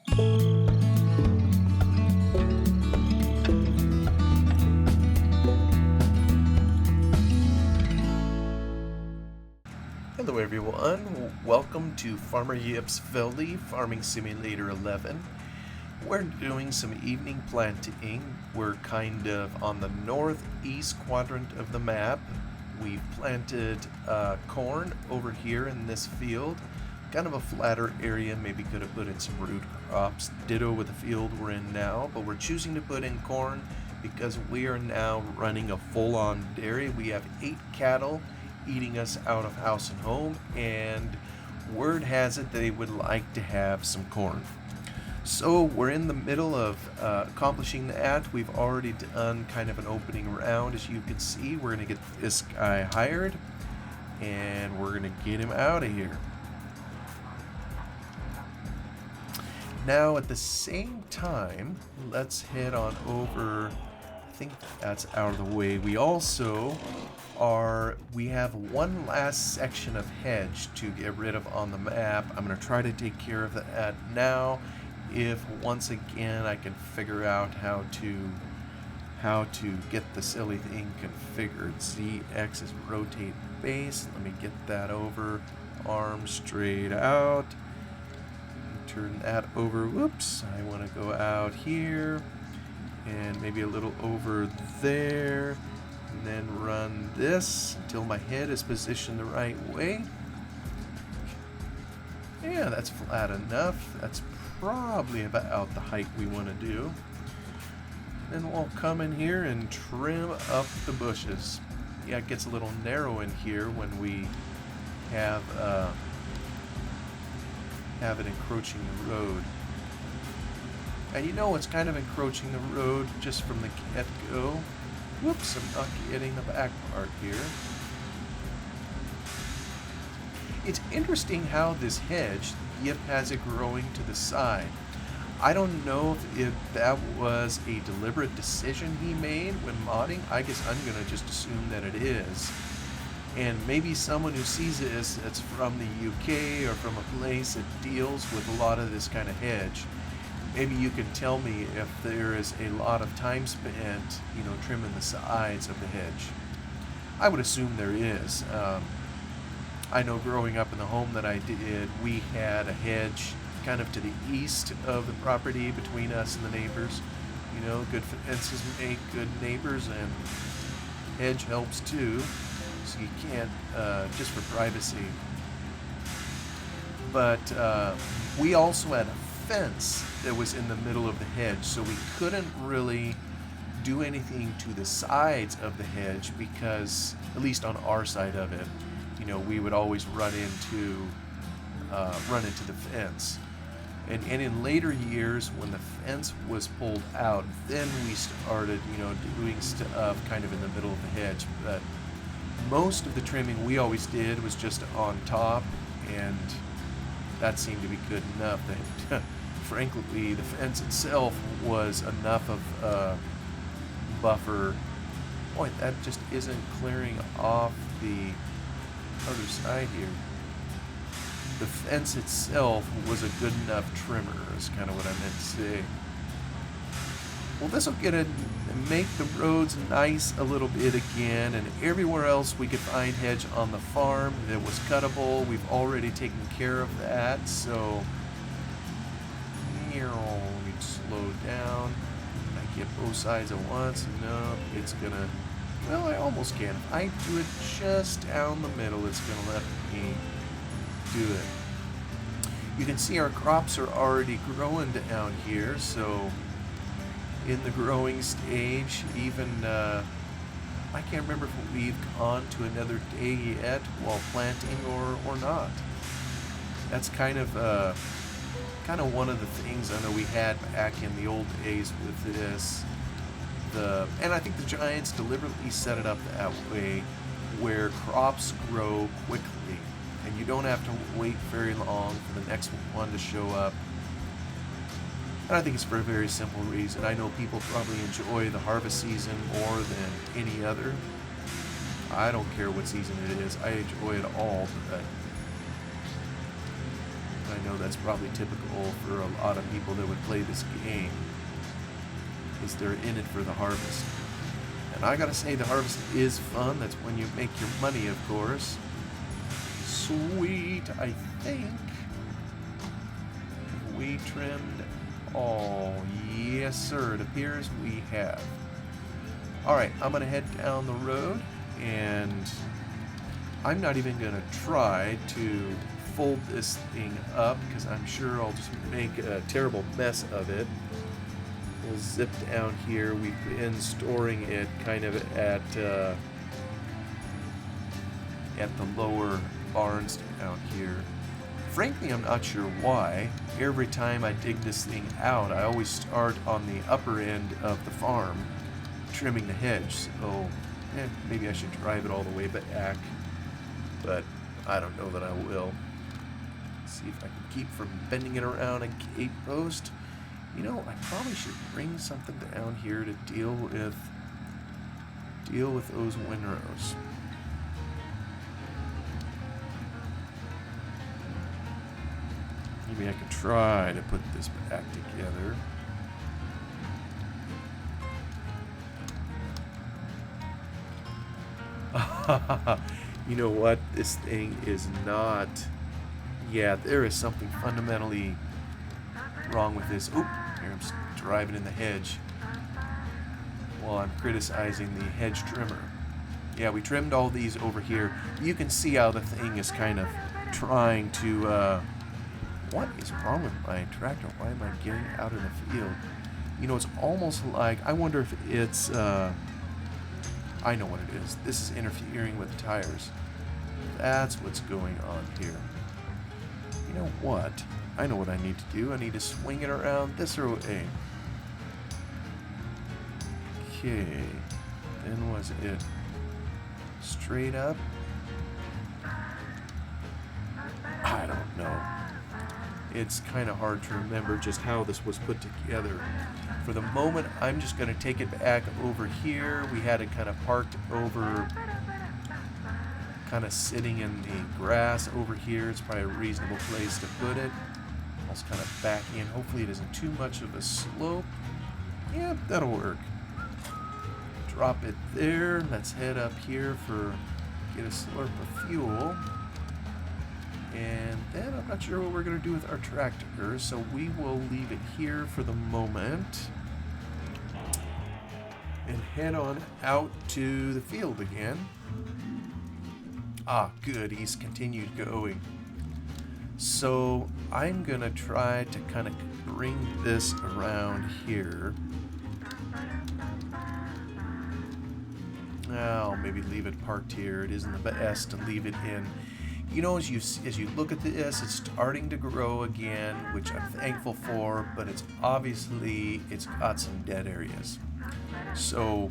Hello everyone, welcome to Farmer Yip's Feldy Farming Simulator 11. We're doing some evening planting. We're kind of on the northeast quadrant of the map. We've planted corn over here in this field. Kind of a flatter area, maybe could have put in some root crops. Ditto with the field we're in now, but we're choosing to put in corn because we are now running a full-on dairy. We have 8 cattle eating us out of house and home, and word has it they would like to have some corn. So we're in the middle of accomplishing that. We've already done kind of an opening round. As you can see, we're going to get this guy hired, and we're going to get him out of here. Now at the same time, let's head on over. I think that's out of the way. We have one last section of hedge to get rid of on the map. I'm going to try to take care of that now, if once again I can figure out how to get the silly thing configured. ZX is rotate base. Let me get that over. Arm straight out. Turn that over. Whoops. I want to go out here and maybe a little over there. And then run this until my head is positioned the right way. Yeah, that's flat enough. That's probably about the height we want to do. Then we'll come in here and trim up the bushes. Yeah, it gets a little narrow in here when we have it encroaching the road. And you know it's kind of encroaching the road just from the get-go. Whoops, I'm not getting the back part here. It's interesting how this hedge, Yip has it growing to the side. I don't know if that was a deliberate decision he made when modding. I guess I'm going to just assume that it is. And maybe someone who sees this that's from the UK or from a place that deals with a lot of this kind of hedge, maybe you can tell me if there is a lot of time spent, trimming the sides of the hedge. I would assume there is. I know growing up in the home that I did, we had a hedge kind of to the east of the property between us and the neighbors. Good fences make good neighbors, and hedge helps too. So you can't, just for privacy. But we also had a fence that was in the middle of the hedge, so we couldn't really do anything to the sides of the hedge because, at least on our side of it, we would always run into the fence. And in later years, when the fence was pulled out, then we started, doing stuff kind of in the middle of the hedge. But most of the trimming we always did was just on top, and that seemed to be good enough. That frankly, the fence itself was enough of a buffer. Boy, that just isn't clearing off the other side here. The fence itself was a good enough trimmer, is kind of what I meant to say. Well, this will make the roads nice a little bit again, and everywhere else we could find hedge on the farm that was cuttable, we've already taken care of that. So let me slow down. I get both sides at once. No, it's gonna, well, I almost can. If I do it just down the middle, it's gonna let me do it. You can see our crops are already growing down here, so in the growing stage, even I can't remember if we've gone to another day yet while planting or not. That's kind of one of the things I know we had back in the old days with this. And I think the Giants deliberately set it up that way, where crops grow quickly and you don't have to wait very long for the next one to show up. And I think it's for a very simple reason. I know people probably enjoy the harvest season more than any other. I don't care what season it is. I enjoy it all, but I know that's probably typical for a lot of people that would play this game, is they're in it for the harvest. And I gotta say, the harvest is fun. That's when you make your money, of course. Sweet, I think we trimmed all. Yes, sir, it appears we have. Alright, I'm gonna head down the road, and I'm not even gonna try to fold this thing up because I'm sure I'll just make a terrible mess of it. We'll zip down here. We've been storing it kind of at the lower barns down here. Frankly, I'm not sure why. Every time I dig this thing out, I always start on the upper end of the farm, trimming the hedge. So maybe I should drive it all the way back, but I don't know that I will. See if I can keep from bending it around a gate post. You know, I probably should bring something down here to deal with those windrows. Maybe I could try to put this back together. You know what? This thing is not... Yeah, there is something fundamentally wrong with this. Oop, here I'm driving in the hedge while I'm criticizing the hedge trimmer. Yeah, we trimmed all these over here. You can see how the thing is kind of trying to... What is wrong with my tractor? Why am I getting out of the field? You know, it's almost like... I wonder if it's... I know what it is. This is interfering with the tires. That's what's going on here. You know what? I know what I need to do. I need to swing it around this way. Okay. Then was it straight up? I don't know. It's kind of hard to remember just how this was put together. For the moment, I'm just going to take it back over here. We had it kind of parked over, kind of sitting in the grass over here. It's probably a reasonable place to put it. I was kind of backing in. Hopefully it isn't too much of a slope. Yeah, that'll work. Drop it there. Let's head up here get a slurp of fuel. And then I'm not sure what we're going to do with our tractor, so we will leave it here for the moment and head on out to the field again. Ah, good, he's continued going. So I'm going to try to kind of bring this around here. I'll maybe leave it parked here. It isn't the best to leave it in. You know, as you look at this, it's starting to grow again, which I'm thankful for, but it's got some dead areas. So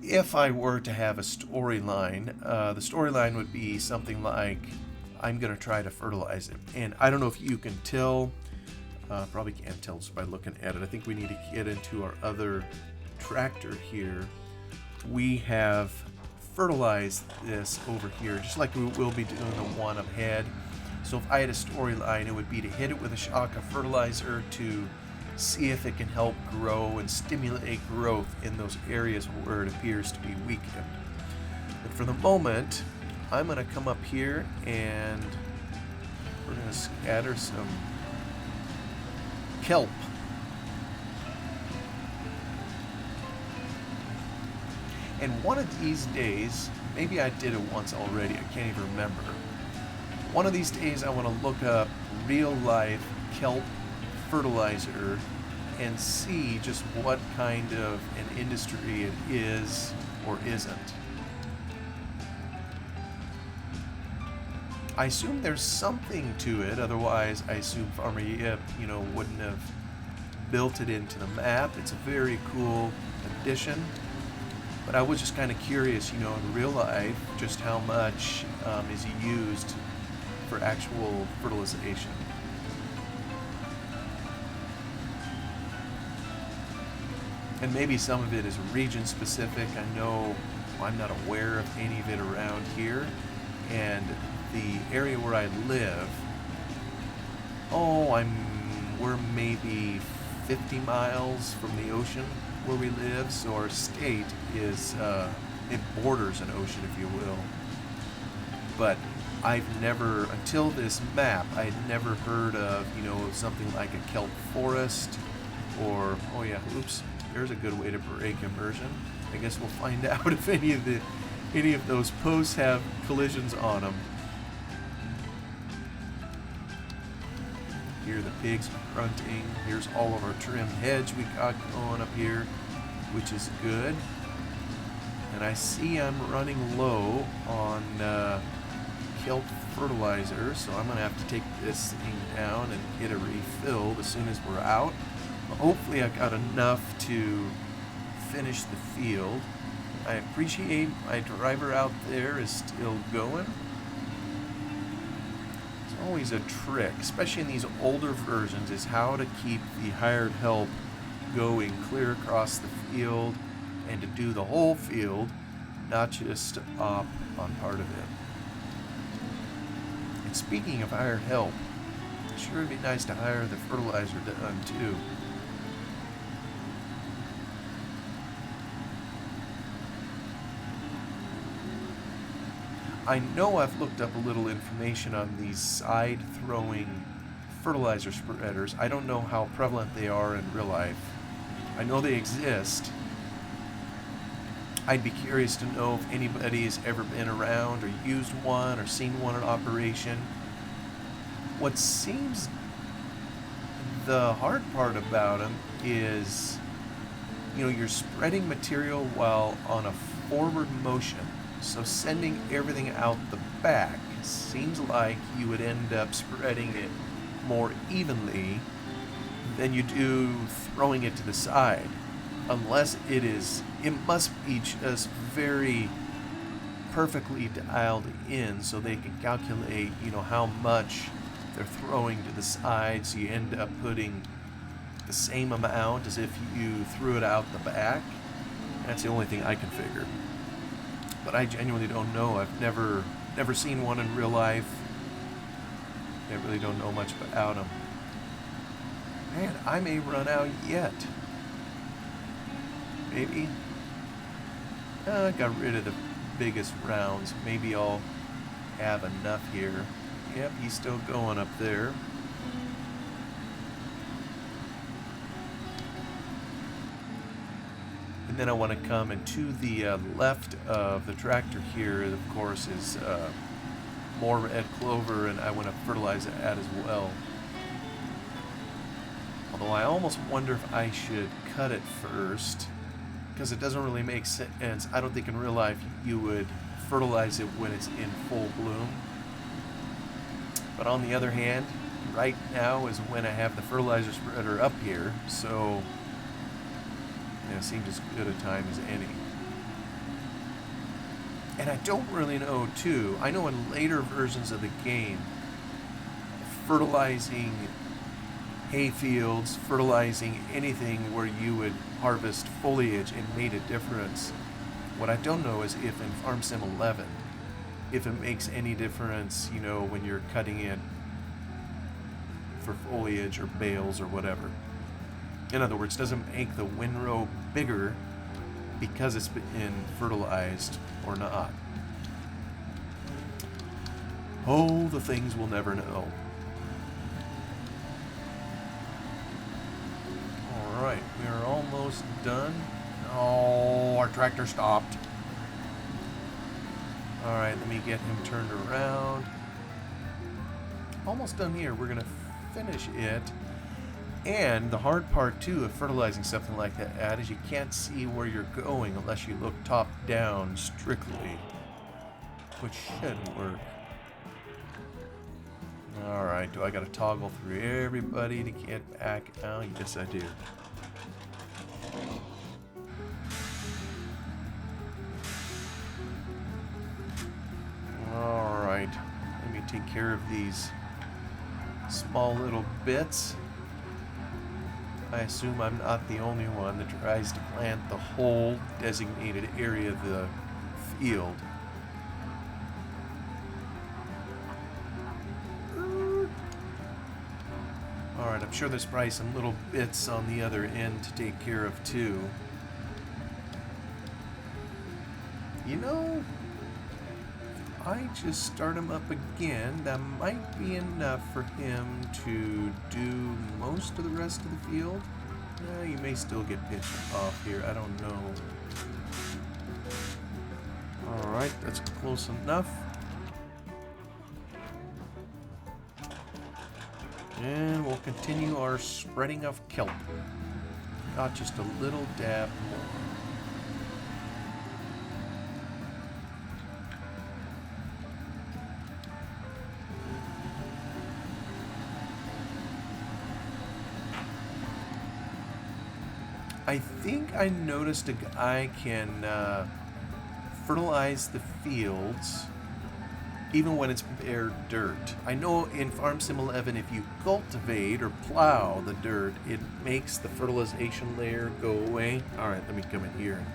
if I were to have a storyline, the storyline would be something like, I'm going to try to fertilize it. And I don't know if you can tell, probably can't tell just by looking at it. I think we need to get into our other tractor here. We have fertilize this over here, just like we will be doing the one up ahead. So if I had a storyline, it would be to hit it with a shock of fertilizer to see if it can help grow and stimulate growth in those areas where it appears to be weakened. But for the moment, I'm going to come up here and we're going to scatter some kelp. And one of these days, maybe I did it once already, I can't even remember. One of these days I want to look up real life kelp fertilizer and see just what kind of an industry it is or isn't. I assume there's something to it, otherwise I assume Farmer Yip, wouldn't have built it into the map. It's a very cool addition. But I was just kind of curious, in real life, just how much is used for actual fertilization. And maybe some of it is region specific. I know I'm not aware of any of it around here. And the area where I live, Oh, we're maybe 50 miles from the ocean where we live, so our state is, it borders an ocean, if you will. But I've never, until this map, I had never heard of, something like a kelp forest, or, oh yeah, oops, there's a good way to break immersion. I guess we'll find out if any of those posts have collisions on them. Hear the pigs grunting. Here's all of our trimmed hedge we got going up here, which is good. And I see I'm running low on kelp fertilizer, so I'm going to have to take this thing down and get it refilled as soon as we're out. But hopefully I got enough to finish the field. I appreciate my driver out there is still going. It's always a trick, especially in these older versions, is how to keep the hired help going clear across the field and to do the whole field, not just on part of it. And speaking of hired help, it sure would be nice to hire the fertilizer done too. I know I've looked up a little information on these side-throwing fertilizer spreaders. I don't know how prevalent they are in real life. I know they exist. I'd be curious to know if anybody's ever been around or used one or seen one in operation. What seems the hard part about them is, you're spreading material while on a forward motion. So sending everything out the back seems like you would end up spreading it more evenly than you do throwing it to the side. Unless it must be just very perfectly dialed in so they can calculate, how much they're throwing to the side, so you end up putting the same amount as if you threw it out the back. That's the only thing I can figure. But I genuinely don't know. I've never seen one in real life. I really don't know much about them. Man, I may run out yet. Maybe. I got rid of the biggest rounds. Maybe I'll have enough here. Yep, he's still going up there. And then I want to come, and to the left of the tractor here, of course, is more red clover, and I want to fertilize that as well. Although I almost wonder if I should cut it first, because it doesn't really make sense. I don't think in real life you would fertilize it when it's in full bloom. But on the other hand, right now is when I have the fertilizer spreader up here, so it seems as good a time as any. And I don't really know, too. I know in later versions of the game, fertilizing hay fields, fertilizing anything where you would harvest foliage and made a difference. What I don't know is if in Farm Sim 11, if it makes any difference, when you're cutting it for foliage or bales or whatever. In other words, doesn't make the windrow bigger because it's been fertilized or not. Oh, the things we'll never know. Alright, we are almost done. Oh, our tractor stopped. Alright, let me get him turned around. Almost done here. We're going to finish it. And the hard part, too, of fertilizing something like that is you can't see where you're going unless you look top down strictly, which should work. Alright, do I got to toggle through everybody to get back out? Yes, I do. Alright, let me take care of these small little bits. I assume I'm not the only one that tries to plant the whole designated area of the field. Alright, I'm sure there's probably some little bits on the other end to take care of too. You know, if I just start him up again, that might be enough for him to do most of the rest of the field. You may still get pinched off here, I don't know. Alright, that's close enough. And we'll continue our spreading of kelp. Got just a little dab more. I think I noticed a guy can fertilize the fields even when it's bare dirt. I know in Farm Sim 11, if you cultivate or plow the dirt, it makes the fertilization layer go away. Alright, let me come in here.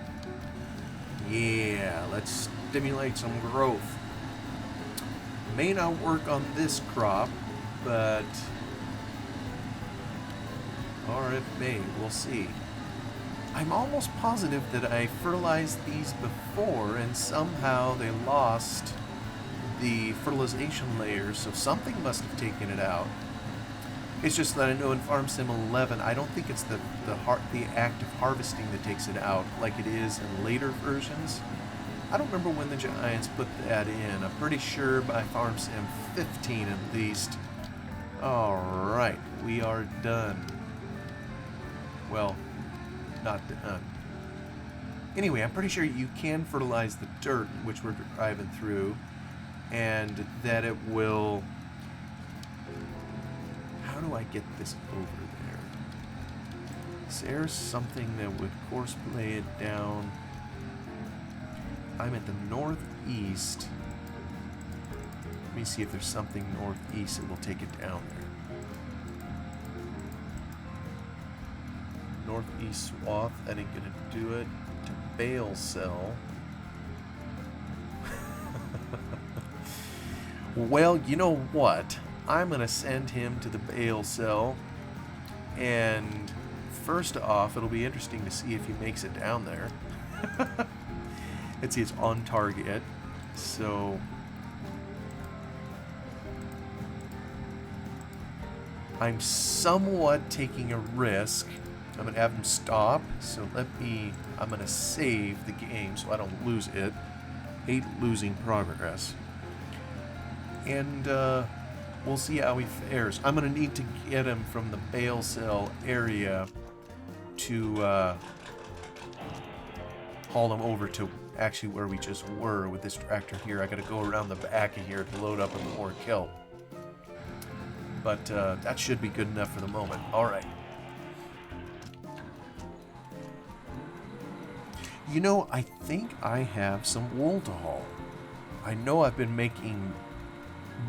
Yeah, let's stimulate some growth. May not work on this crop, but... or it may, we'll see. I'm almost positive that I fertilized these before and somehow they lost the fertilization layer, so something must have taken it out. It's just that I know in Farm Sim 11, I don't think it's the act of harvesting that takes it out like it is in later versions. I don't remember when the Giants put that in. I'm pretty sure by Farm Sim 15 at least. Alright, we are done. Well, not done. Anyway, I'm pretty sure you can fertilize the dirt, which we're driving through, and that it will... how do I get this over there? Is there something that would course play it down? I'm at the northeast. Let me see if there's something northeast that will take it down there. Northeast swath, that ain't gonna do it. To bale cell. Well, you know what? I'm gonna send him to the bale cell, and first off, it'll be interesting to see if he makes it down there. Let's see, it's on target, so I'm somewhat taking a risk. I'm gonna have him stop, so I'm gonna save the game so I don't lose it. Hate losing progress. And we'll see how he fares. I'm gonna need to get him from the bale cell area to haul him over to actually where we just were with this tractor here. I gotta go around the back of here to load up with more kelp. But that should be good enough for the moment. Alright. You know, I think I have some wool to haul. I know I've been making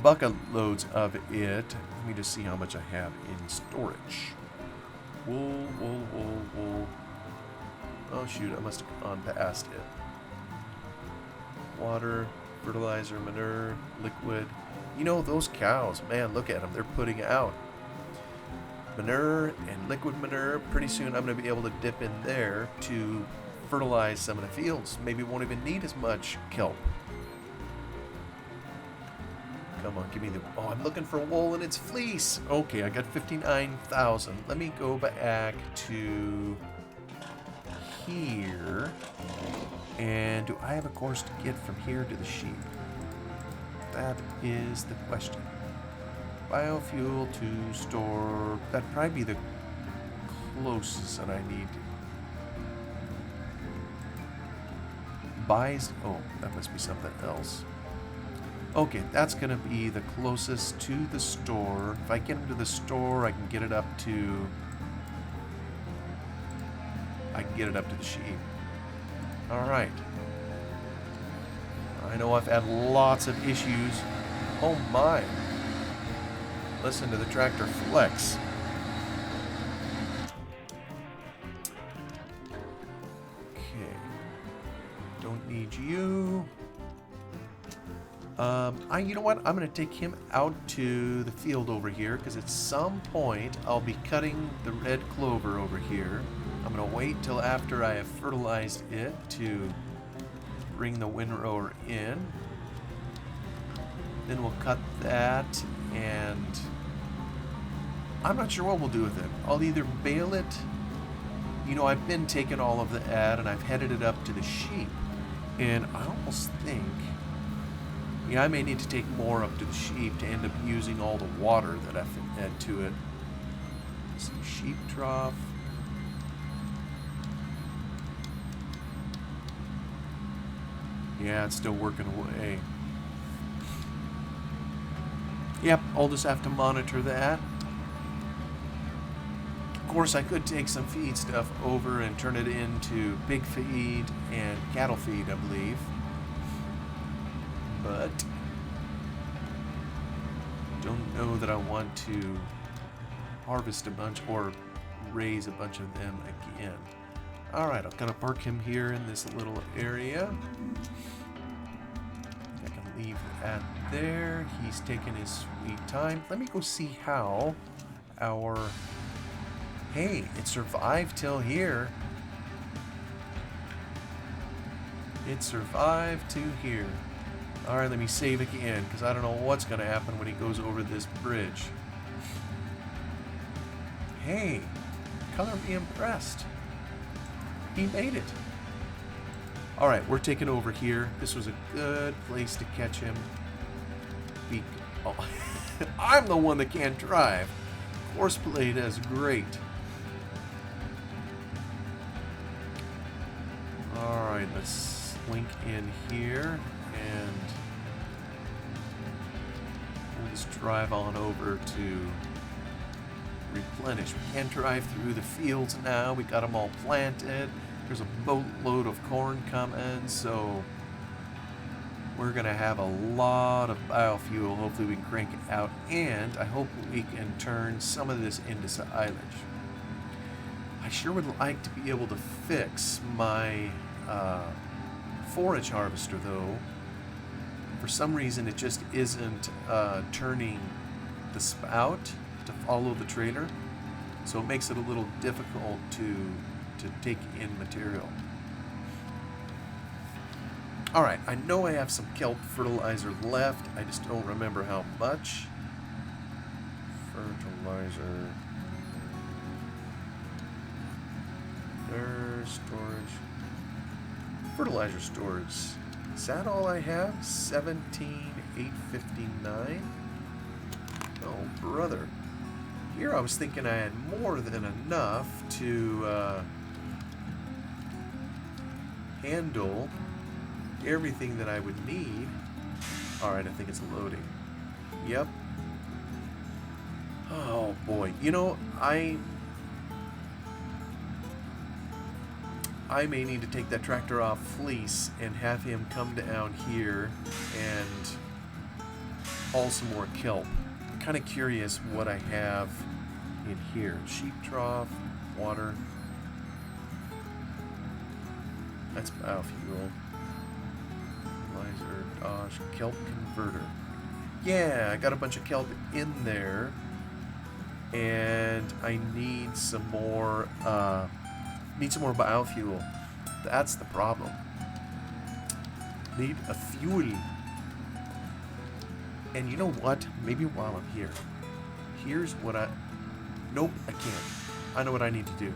bucket loads of it. Let me just see how much I have in storage. Wool, wool, wool, wool. Oh shoot, I must have gone past it. Water, fertilizer, manure, liquid. You know, those cows, man, look at them. They're putting out manure and liquid manure. Pretty soon I'm going to be able to dip in there to fertilize some of the fields. Maybe won't even need as much kelp. Come on, give me the... oh, I'm looking for wool and it's fleece. Okay, I got 59,000. Let me go back to here. And do I have a course to get from here to the sheep? That is the question. Biofuel to store... that'd probably be the closest that I need. Buys... oh, that must be something else. Okay, that's going to be the closest to the store. If I get them to the store, I can get it up to... I can get it up to the sheep. Alright. I know I've had lots of issues. Oh my. Listen to the tractor flex. Okay. Don't need you. You know what? I'm going to take him out to the field over here because at some point I'll be cutting the red clover over here. I'm going to wait till after I have fertilized it to bring the windrower in. Then we'll cut that, and I'm not sure what we'll do with it. I'll either bale it. You know, I've been taking all of the ad and I've headed it up to the sheep. And I almost think, yeah, I may need to take more up to the sheep to end up using all the water that I've fed to it. Some sheep trough. Yeah, it's still working away. Yep, I'll just have to monitor that. Of course, I could take some feed stuff over and turn it into pig feed and cattle feed, I believe. But don't know that I want to harvest a bunch or raise a bunch of them again. Alright, I'll kind of park him here in this little area. I can leave that there. He's taking his sweet time. Let me go see how our... Hey, it survived till here. It survived to here. Alright, let me save again, because I don't know what's going to happen when he goes over this bridge. Hey, color me impressed. He made it. Alright, we're taking over here. This was a good place to catch him. Oh, I'm the one that can't drive. Horseplay is great. Alright, let's link in here and we'll just drive on over to replenish. We can drive through the fields now. We got them all planted. There's a boatload of corn coming, so we're going to have a lot of biofuel. Hopefully we can crank it out, and I hope we can turn some of this into silage. I sure would like to be able to fix my forage harvester, though. For some reason, it just isn't turning the spout to follow the trailer, so it makes it a little difficult to take in material. Alright, I know I have some kelp fertilizer left, I just don't remember how much. Fertilizer. Storage. Fertilizer storage. Is that all I have? 17,859? Oh, brother. Here I was thinking I had more than enough to handle everything that I would need. Alright, I think it's loading. Yep. Oh boy. You know, I may need to take that tractor off fleece and have him come down here and haul some more kelp. I'm kind of curious what I have in here. Sheep trough, water. That's biofuel. Fertilizer, Dodge, kelp converter. Yeah, I got a bunch of kelp in there. And I need some more biofuel. That's the problem. Need a fuel. And you know what? Maybe while I'm here. Here's what Nope, I can't. I know what I need to do.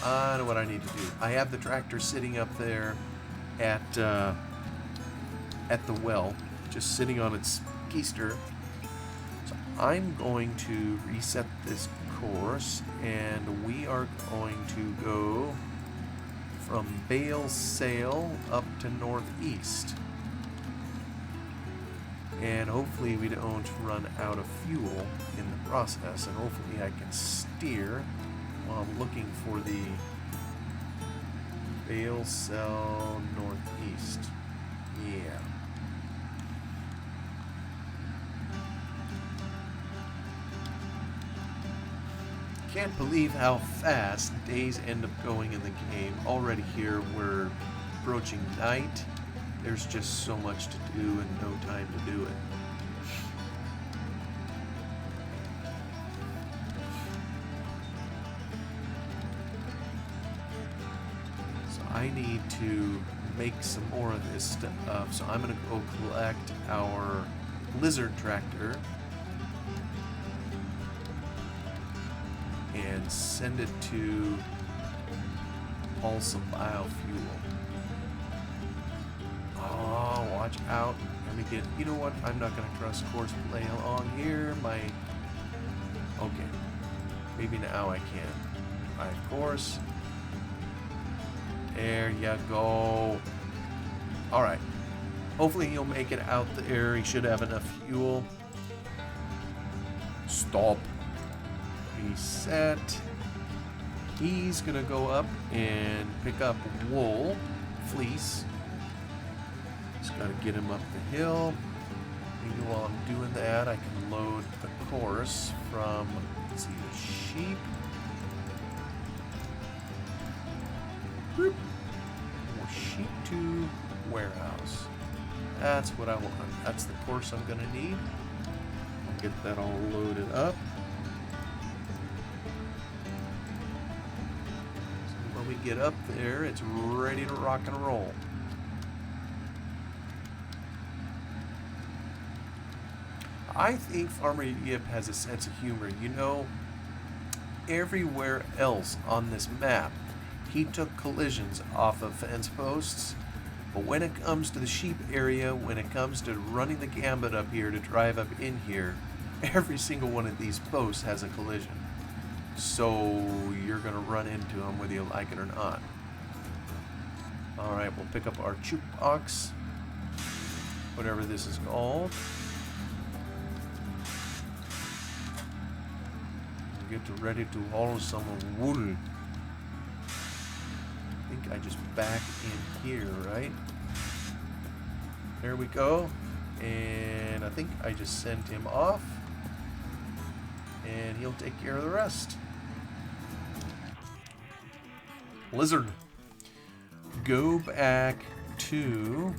I have the tractor sitting up there at the well, just sitting on its keister. So I'm going to reset this course, and we are going to go from Bale Sail up to northeast. And hopefully we don't run out of fuel in the process, and hopefully I can steer while I'm looking for the Bale Sail northeast. Yeah. Can't believe how fast days end up going in the game. Already here we're approaching night, there's just so much to do and no time to do it. So I need to make some more of this stuff. So I'm gonna go collect our lizard tractor and send it to haul some biofuel. Oh, watch out. Let me get, you know what? I'm not gonna trust course play along here. Okay. Maybe now I can. Alright, course. There you go. Alright. Hopefully he'll make it out there. He should have enough fuel. Stop. Reset. He's gonna go up and pick up wool, fleece. Just gotta get him up the hill. Maybe while I'm doing that, I can load the course from, let's see, the sheep. Boop. More sheep to warehouse. That's what I want. That's the course I'm gonna need. I'll get that all loaded up. So when we get up there, it's ready to rock and roll. I think Farmer Yip has a sense of humor. You know, everywhere else on this map, he took collisions off of fence posts. But when it comes to the sheep area, when it comes to running the gambit up here to drive up in here, every single one of these posts has a collision. So you're going to run into them whether you like it or not. Alright, we'll pick up our jukebox, whatever this is called. Get ready to haul some wool. I think I just back in here, right? There we go. And I think I just sent him off. And he'll take care of the rest. Lizard. Go back to...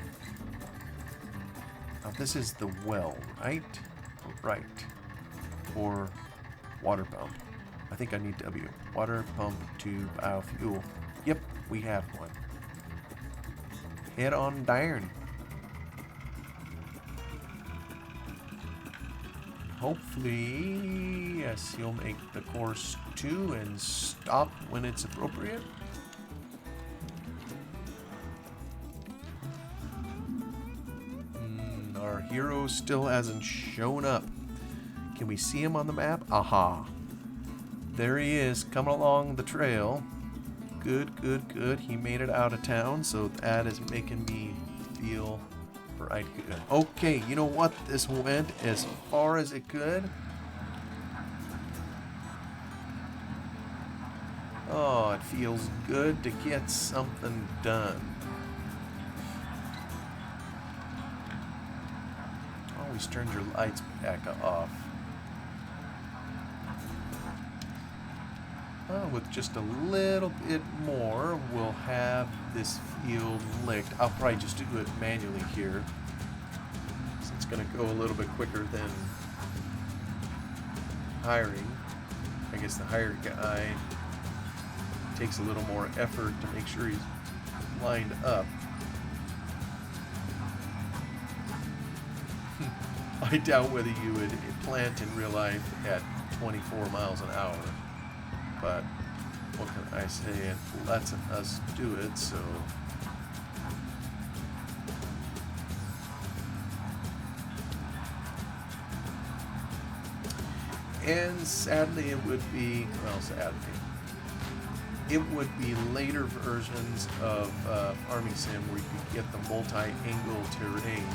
Now this is the well, right? Right. Or water pump. I think I need W. Water pump to biofuel. Yep, we have one. Head on down. Hopefully, yes, he'll make the course too and stop when it's appropriate. Our hero still hasn't shown up. Can we see him on the map? Aha. There he is, coming along the trail. Good, good, good. He made it out of town, so that is making me feel right good. Okay, you know what? This went as far as it could. Oh, it feels good to get something done. Always turn your lights back off. With just a little bit more, we'll have this field licked. I'll probably just do it manually here, so it's going to go a little bit quicker than hiring. I guess the hired guy takes a little more effort to make sure he's lined up. I doubt whether you would plant in real life at 24 miles an hour. But what can I say? It lets us do it, so. And sadly, it would be, well, sadly, it would be later versions of Farming Sim where you could get the multi-angle terrain.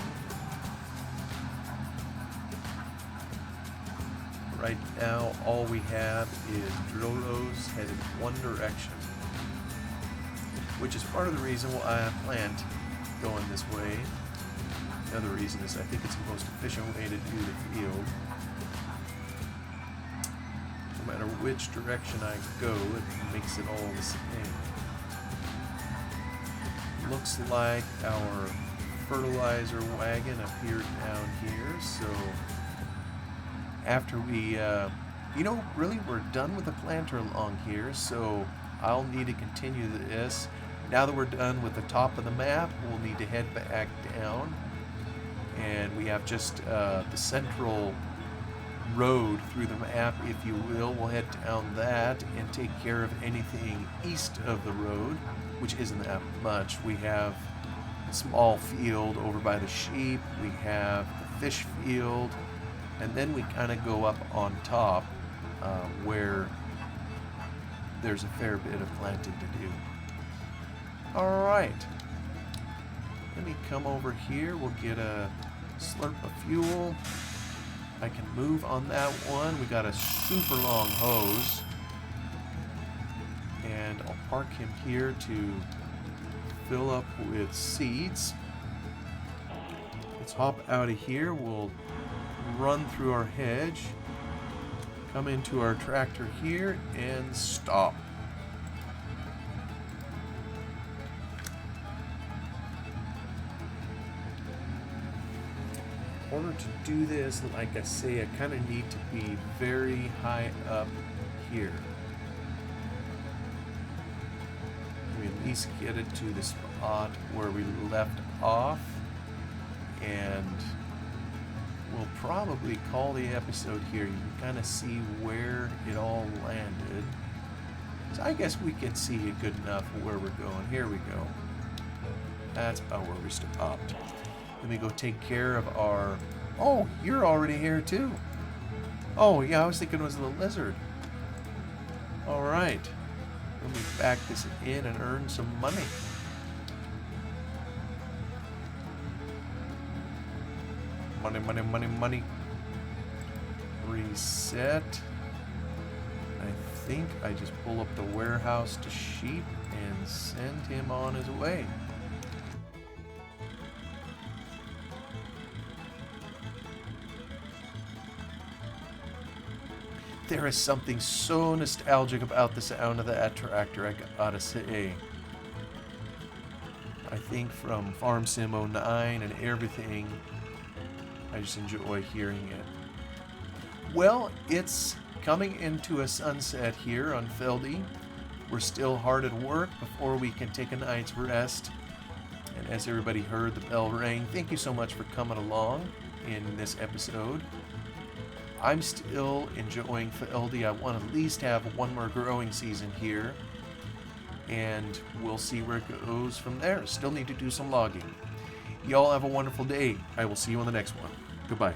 Right now, all we have is drill rows headed one direction, which is part of the reason why I plant going this way. Another reason is I think it's the most efficient way to do the field. No matter which direction I go, it makes it all the same. Looks like our fertilizer wagon up here down here. So after we, really we're done with the planter along here. So I'll need to continue this. Now that we're done with the top of the map, we'll need to head back down. And we have just the central road through the map, if you will. We'll head down that and take care of anything east of the road, which isn't that much. We have a small field over by the sheep, we have the fish field, and then we kind of go up on top where there's a fair bit of planting to do. Alright, let me come over here. We'll get a slurp of fuel. I can move on that one. We got a super long hose. And I'll park him here to fill up with seeds. Let's hop out of here. We'll run through our hedge, come into our tractor here, and stop. In order to do this, like I say, I kind of need to be very high up here. We at least get it to the spot where we left off, and we'll probably call the episode here. You can kind of see where it all landed. So I guess we can see it good enough where we're going. Here we go. That's about where we stopped. Let me go take care of our... Oh, you're already here too. Oh, yeah, I was thinking it was the lizard. Alright. Let me back this in and earn some money. Money, money, money, money. Reset. I think I just pull up the warehouse to sheep and send him on his way. There is something so nostalgic about the sound of that tractor, I gotta say. I think from Farm Sim 09 and everything, I just enjoy hearing it. Well, it's coming into a sunset here on Feldy. We're still hard at work before we can take a night's rest. And as everybody heard, the bell rang. Thank you so much for coming along in this episode. I'm still enjoying Feldy. I want to at least have one more growing season here, and we'll see where it goes from there. Still need to do some logging. Y'all have a wonderful day. I will see you on the next one. Goodbye.